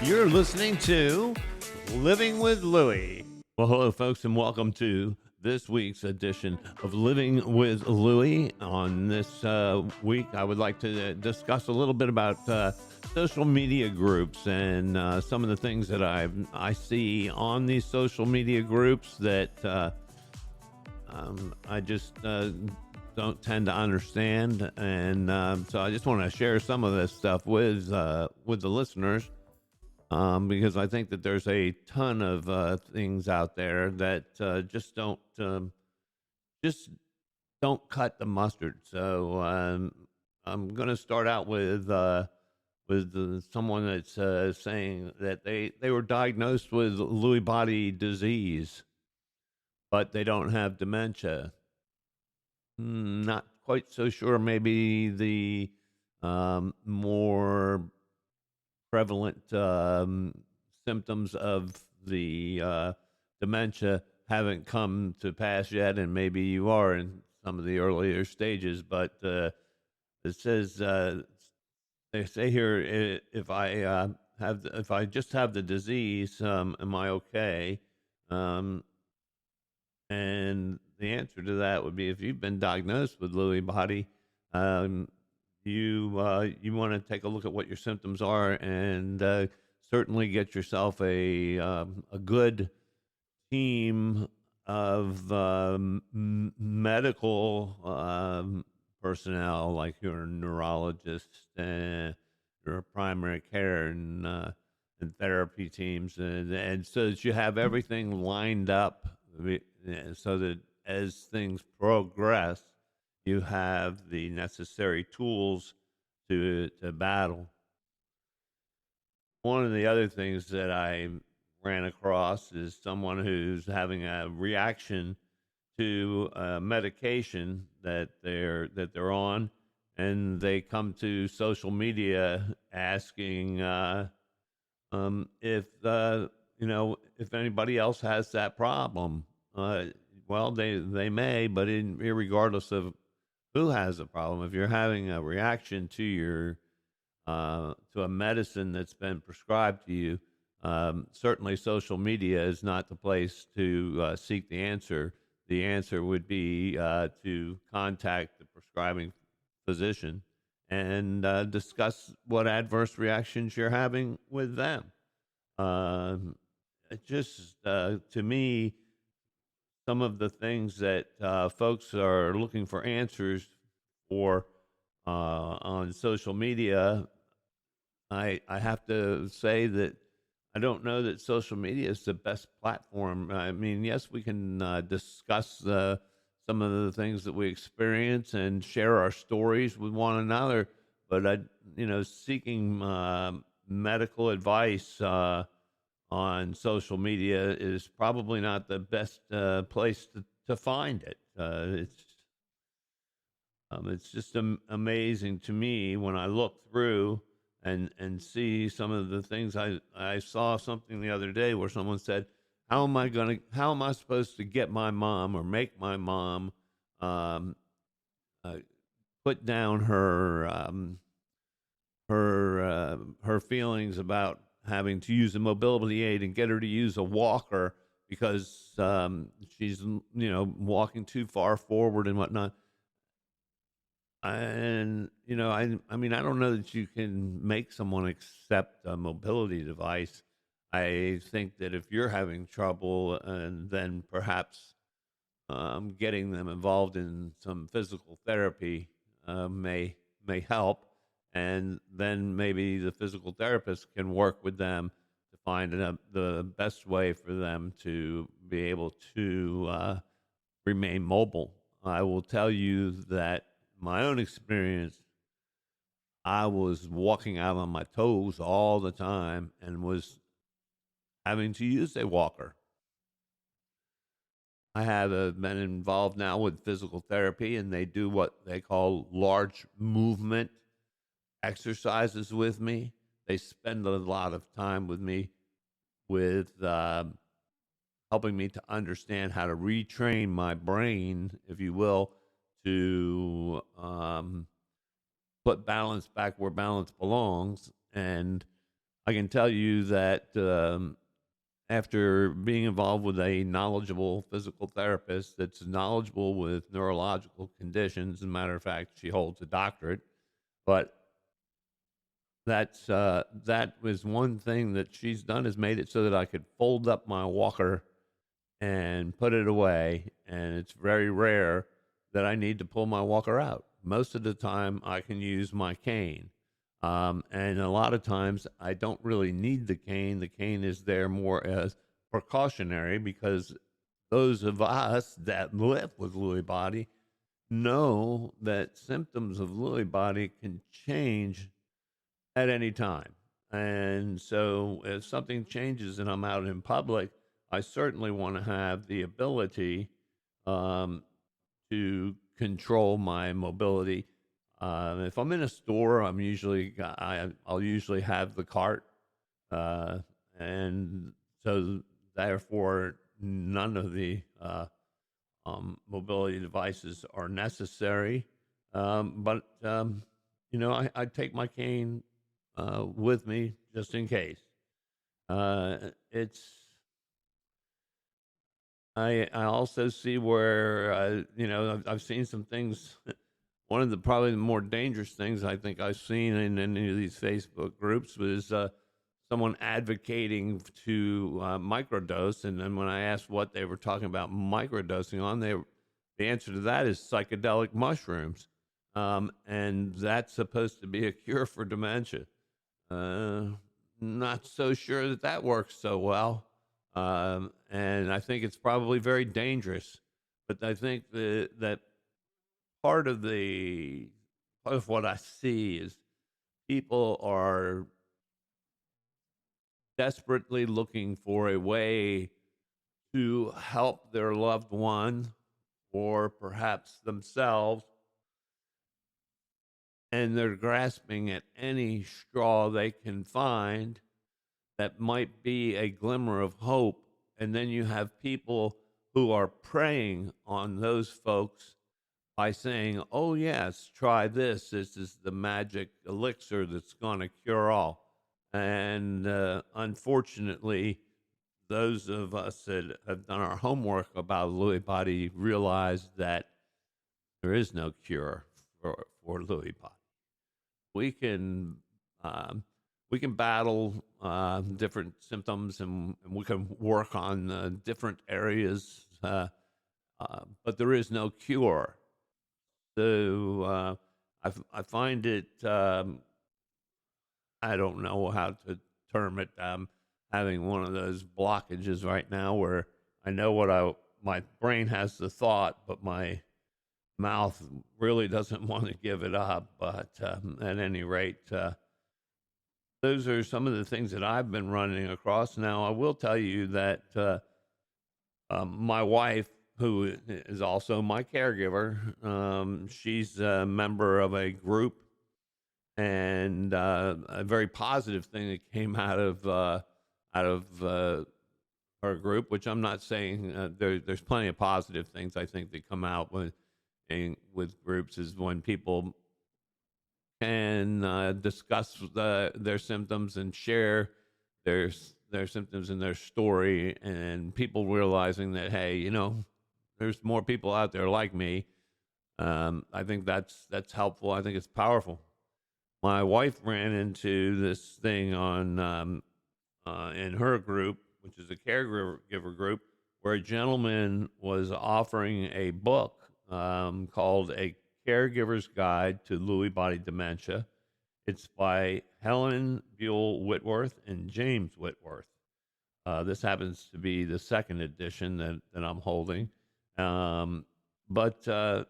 You're listening to Living with Louie. Well, hello, folks, and welcome to this week's edition of Living with Louie. On this week, I would like to discuss a little bit about social media groups and some of the things that I see on these social media groups that I just don't tend to understand, and so I just want to share some of this stuff with the listeners, because I think that there's a ton of things out there that just don't cut the mustard. So I'm going to start out with someone that's saying that they were diagnosed with Lewy body disease, but they don't have dementia. Not quite so sure. Maybe the more prevalent symptoms of the dementia haven't come to pass yet, and maybe you are in some of the earlier stages. But it says they say here, if I just have the disease, am I okay? Um, and the answer to that would be, if you've been diagnosed with Lewy body, um, you want to take a look at what your symptoms are, and certainly get yourself a good team of medical personnel, like your neurologist and your primary care and therapy teams, and so that you have everything lined up, so that as things progress, you have the necessary tools to battle. One of the other things that I ran across is someone who's having a reaction to medication that they're on, and they come to social media asking if if anybody else has that problem. Uh, well, they may, but regardless of who has a problem, if you're having a reaction to your to a medicine that's been prescribed to you, certainly social media is not the place to seek the answer. The answer would be to contact the prescribing physician and discuss what adverse reactions you're having with them. It just, to me, some of the things that folks are looking for answers for on social media, I have to say that I don't know that social media is the best platform. I mean, yes, we can discuss some of the things that we experience and share our stories with one another, but seeking medical advice on social media is probably not the best place to find it. It's just amazing to me when I look through and see some of the things. I saw something the other day where someone said, how am I supposed to get my mom, or make my mom um, uh, put down her feelings about having to use a mobility aid, and get her to use a walker because she's walking too far forward and whatnot. And I mean, I don't know that you can make someone accept a mobility device. I think that if you're having trouble, and then perhaps getting them involved in some physical therapy may help, and then maybe the physical therapist can work with them to find the best way for them to be able to remain mobile. I will tell you that my own experience, I was walking out on my toes all the time and was having to use a walker. I have been involved now with physical therapy, and they do what they call large movement exercises with me. They spend a lot of time with me with helping me to understand how to retrain my brain, if you will, to put balance back where balance belongs. And I can tell you that after being involved with a knowledgeable physical therapist that's knowledgeable with neurological conditions, as a matter of fact, she holds a doctorate, but that was one thing that she's done, is made it so that I could fold up my walker and put it away. And it's very rare that I need to pull my walker out. Most of the time, I can use my cane. And a lot of times, I don't really need the cane. The cane is there more as precautionary, because those of us that live with Lewy body know that symptoms of Lewy body can change at any time. And so if something changes and I'm out in public, I certainly want to have the ability um, to control my mobility. If I'm in a store, I'll usually have the cart, uh, and so therefore none of the mobility devices are necessary. But I take my cane with me just in case. It's I also see where I've seen some things. One of the probably the more dangerous things I think I've seen in any of these Facebook groups was someone advocating to microdose, and then when I asked what they were talking about microdosing on, the answer to that is psychedelic mushrooms, and that's supposed to be a cure for dementia. Uh, Not so sure that that works so well. And I think it's probably very dangerous. But I think that part of what I see is people are desperately looking for a way to help their loved one or perhaps themselves, and they're grasping at any straw they can find that might be a glimmer of hope. And then you have people who are preying on those folks by saying, oh, yes, try this. This is the magic elixir that's going to cure all. And unfortunately, those of us that have done our homework about Lewy body realize that there is no cure for Lewy body. We can um, we can battle different symptoms, and we can work on different areas, but there is no cure. So I find it, I don't know how to term it, having one of those blockages right now where I know my brain has the thought, but my mouth really doesn't want to give it up. But at any rate, those are some of the things that I've been running across. Now, I will tell you that my wife, who is also my caregiver, she's a member of a group, and a very positive thing that came out of our group, which I'm not saying there's plenty of positive things I think that come out with groups, is when people can discuss their symptoms and share their their symptoms and their story, and people realizing that, hey, there's more people out there like me. I think that's helpful. I think it's powerful. My wife ran into this thing on in her group, which is a caregiver group, where a gentleman was offering a book called A Caregiver's Guide to Lewy Body Dementia. It's by Helen Buell Whitworth and James Whitworth. This happens to be the second edition that I'm holding. But the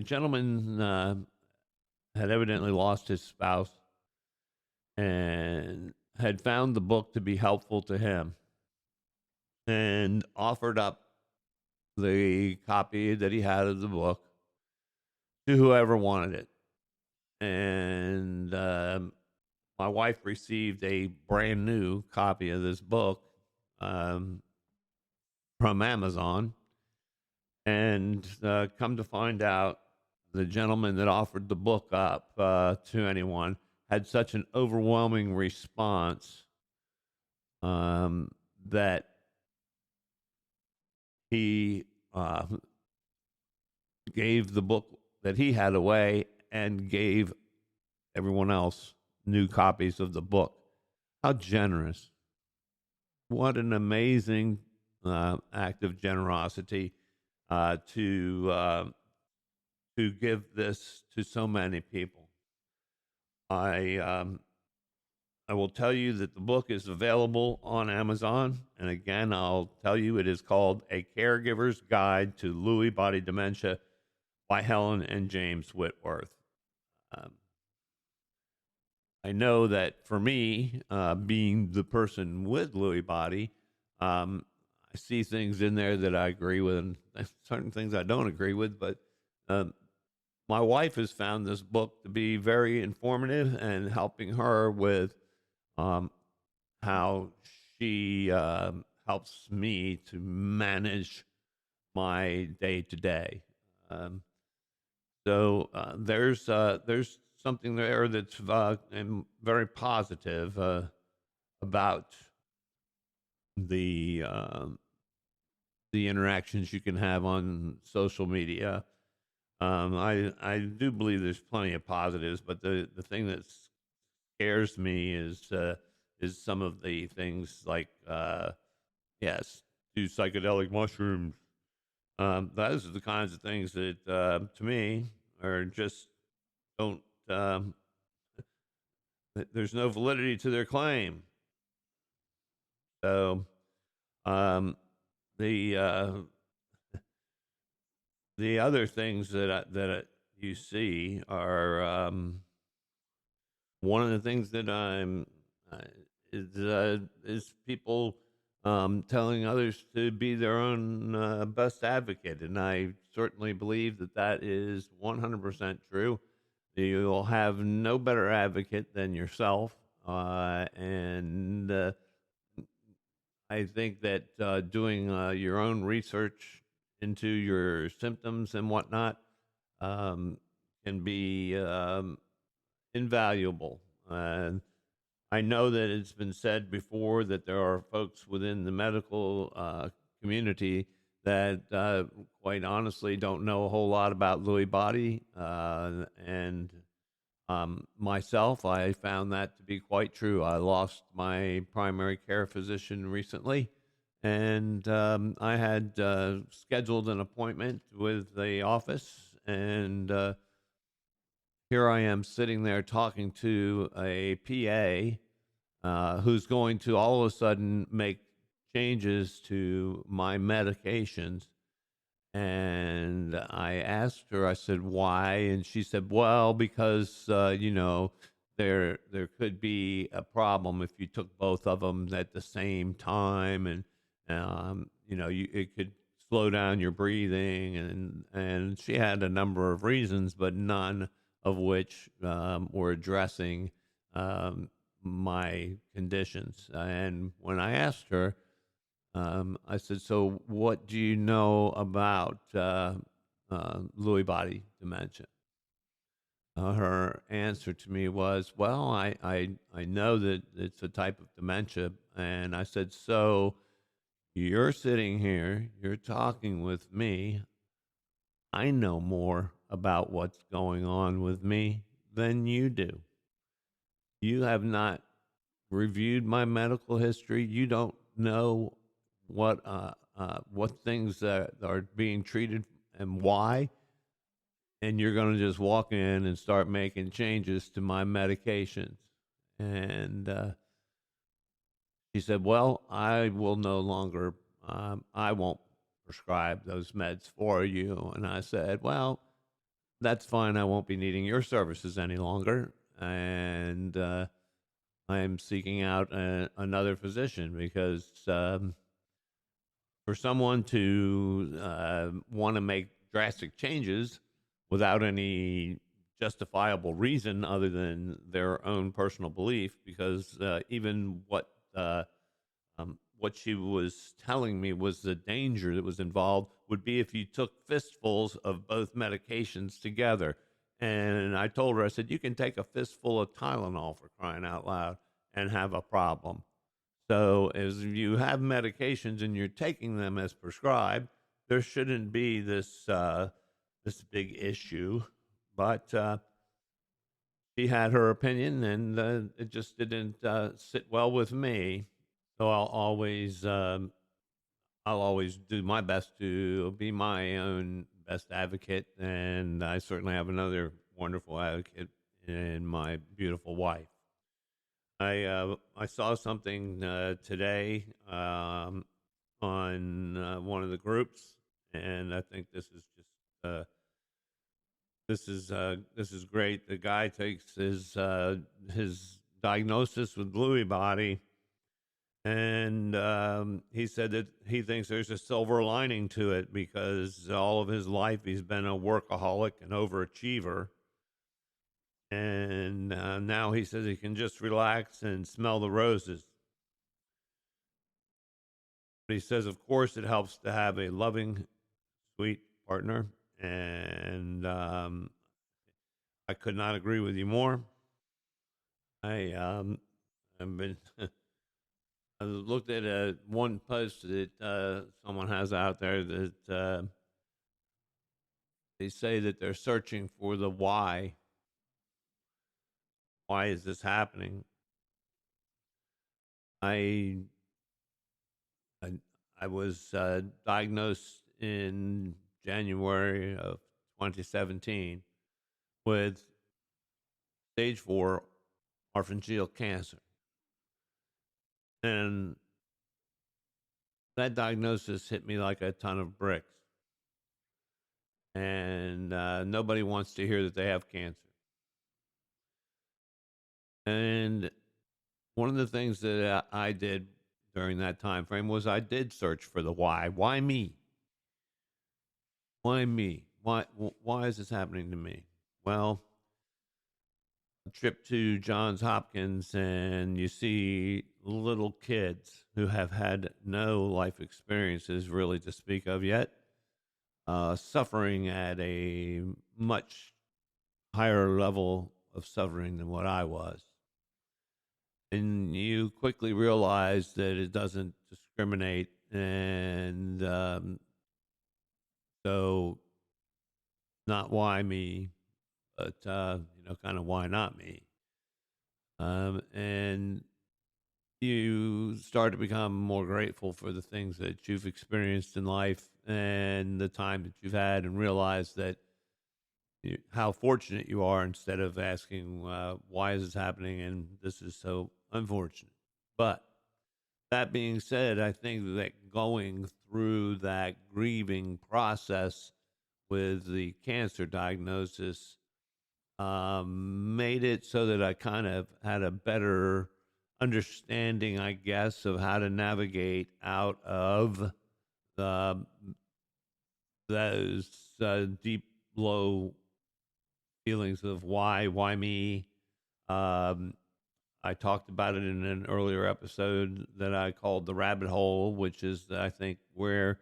gentleman had evidently lost his spouse and had found the book to be helpful to him, and offered up the copy that he had of the book to whoever wanted it. And my wife received a brand new copy of this book from Amazon, and come to find out, the gentleman that offered the book up to anyone had such an overwhelming response that he gave the book that he had away and gave everyone else new copies of the book. How generous. What an amazing act of generosity to give this to so many people. I will tell you that the book is available on Amazon. And again, I'll tell you it is called A Caregiver's Guide to Lewy Body Dementia by Helen and James Whitworth. I know that for me, being the person with Lewy body, I see things in there that I agree with and certain things I don't agree with. But my wife has found this book to be very informative and helping her with how she helps me to manage my day to day. So there's something there that's very positive about the interactions you can have on social media. I do believe there's plenty of positives, but the thing that scares me is some of the things like yes, do psychedelic mushrooms. Those are the kinds of things that to me are just don't. There's no validity to their claim. So the other things that you see are one of the things that I'm is people telling others to be their own best advocate, and I certainly believe that that is 100% true. You'll have no better advocate than yourself, and I think that doing your own research into your symptoms and whatnot can be invaluable. And I know that it's been said before that there are folks within the medical community that quite honestly don't know a whole lot about Lewy body. And myself, I found that to be quite true. I lost my primary care physician recently, and I had scheduled an appointment with the office, and here I am sitting there talking to a PA who's going to all of a sudden make changes to my medications. And I asked her, I said, why? And she said, well, because, there could be a problem if you took both of them at the same time. And, it could slow down your breathing. And she had a number of reasons, but none of which were addressing my conditions. And when I asked her, I said, so what do you know about Lewy body dementia? Her answer to me was, well, I know that it's a type of dementia. And I said, so you're sitting here, you're talking with me. I know more about what's going on with me than you do. You have not reviewed my medical history. You don't know what things are being treated and why, and you're going to just walk in and start making changes to my medications. And she said, well, I will no longer, I won't prescribe those meds for you. And I said, well, that's fine. I won't be needing your services any longer. And I'm seeking out another physician because for someone to want to make drastic changes without any justifiable reason other than their own personal belief, because even what she was telling me was the danger that was involved would be if you took fistfuls of both medications together. And I told her, I said, you can take a fistful of Tylenol, for crying out loud, and have a problem. So as you have medications and you're taking them as prescribed, there shouldn't be this big issue. But she had her opinion, and it just didn't sit well with me. So I'll always do my best to be my own best advocate, and I certainly have another wonderful advocate in my beautiful wife. I saw something today on one of the groups, and I think this is great. The guy takes his diagnosis with Lewy body, and he said that he thinks there's a silver lining to it because all of his life he's been a workaholic and overachiever. And now he says he can just relax and smell the roses. But he says, of course, it helps to have a loving, sweet partner. And I could not agree with you more. I've been I looked at one post that someone has out there that they say that they're searching for the why. Why is this happening? I I, I was diagnosed in January of 2017 with stage 4 esophageal cancer. And that diagnosis hit me like a ton of bricks. And nobody wants to hear that they have cancer. And one of the things that I did during that time frame was I did search for the why. Why me? Why me? Why is this happening to me? Well, a trip to Johns Hopkins and you see little kids who have had no life experiences really to speak of yet, suffering at a much higher level of suffering than what I was. And you quickly realize that it doesn't discriminate. And so, not why me, but, kind of why not me? And you start to become more grateful for the things that you've experienced in life and the time that you've had, and realize that how fortunate you are, instead of asking why is this happening and this is so unfortunate. But that being said, I think that going through that grieving process with the cancer diagnosis made it so that I kind of had a better understanding, I guess, of how to navigate out of the, those deep, low feelings of why me. I talked about it in an earlier episode that I called the rabbit hole, which is, I think, where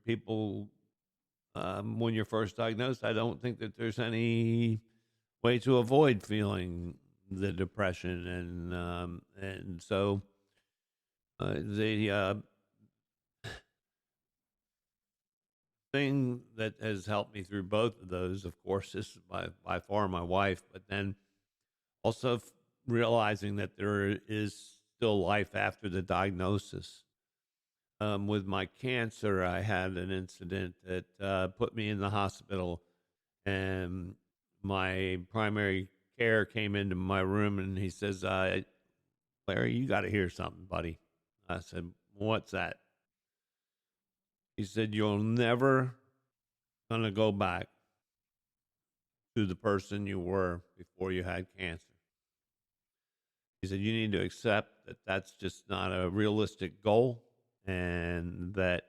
people, when you're first diagnosed, I don't think that there's any way to avoid feeling the depression, and so the thing that has helped me through both of those, of course, is by far my wife, but then also realizing that there is still life after the diagnosis. With my cancer, I had an incident that put me in the hospital, and my primary care came into my room, and he says, Larry, you got to hear something, buddy. I said, what's that? He said, you're never going to go back to the person you were before you had cancer. He said, you need to accept that that's just not a realistic goal, and that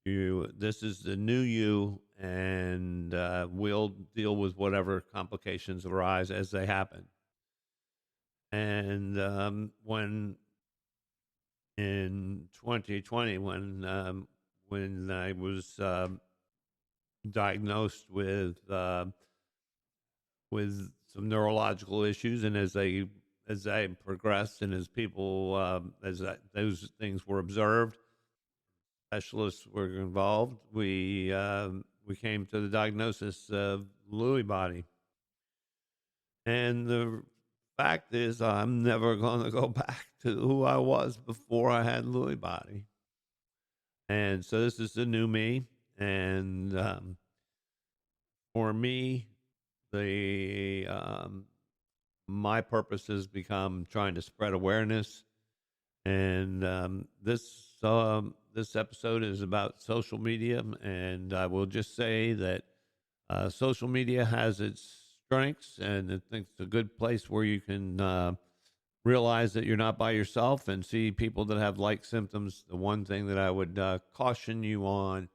this is the new you, and we'll deal with whatever complications arise as they happen. And when in 2020, when I was diagnosed with with some neurological issues, and as I progressed and as people those things were observed, specialists were involved. We came to the diagnosis of Lewy body, and the fact is, I'm never going to go back to who I was before I had Lewy body, and so this is the new me, and for me, the my purpose has become trying to spread awareness, and this episode is about social media, and I will just say that social media has its strengths, and I think it's a good place where you can realize that you're not by yourself and see people that have like symptoms. The one thing that I would caution you on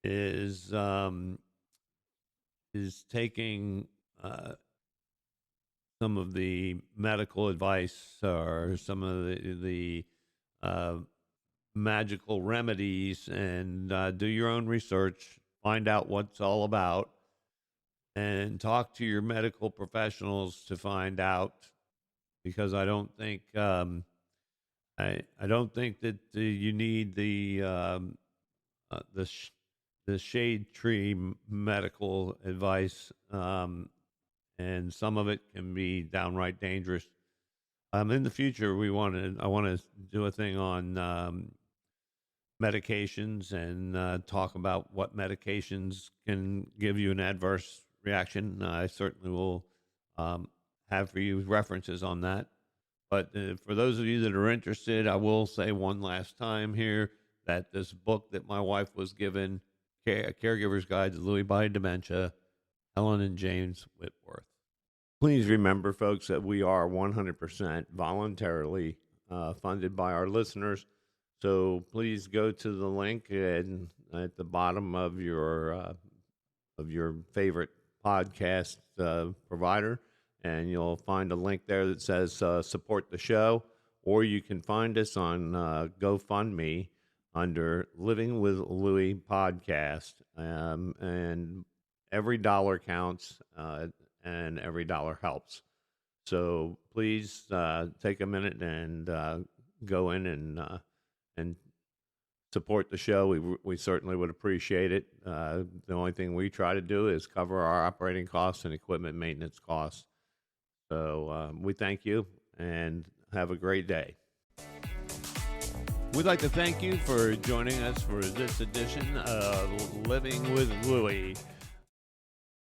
is taking some of the medical advice or some of the magical remedies, and do your own research, find out what's all about, and talk to your medical professionals to find out. Because I don't think I don't think that you need the shade tree medical advice, and some of it can be downright dangerous. In the future, I want to do a thing on medications and talk about what medications can give you an adverse reaction. I certainly will have for you references on that. But for those of you that are interested, I will say one last time here that this book that my wife was given, A Caregiver's Guide to Lewy Body Dementia, Helen and James Whitworth. Please remember, folks, that we are 100% voluntarily funded by our listeners. So please go to the link and at the bottom of your favorite podcast provider, and you'll find a link there that says support the show, or you can find us on GoFundMe under Living with Lewy Podcast, and every dollar counts, and every dollar helps. So please take a minute and go in and support the show. We certainly would appreciate it. The only thing we try to do is cover our operating costs and equipment maintenance costs. So we thank you and have a great day. We'd like to thank you for joining us for this edition of Living with Lewy.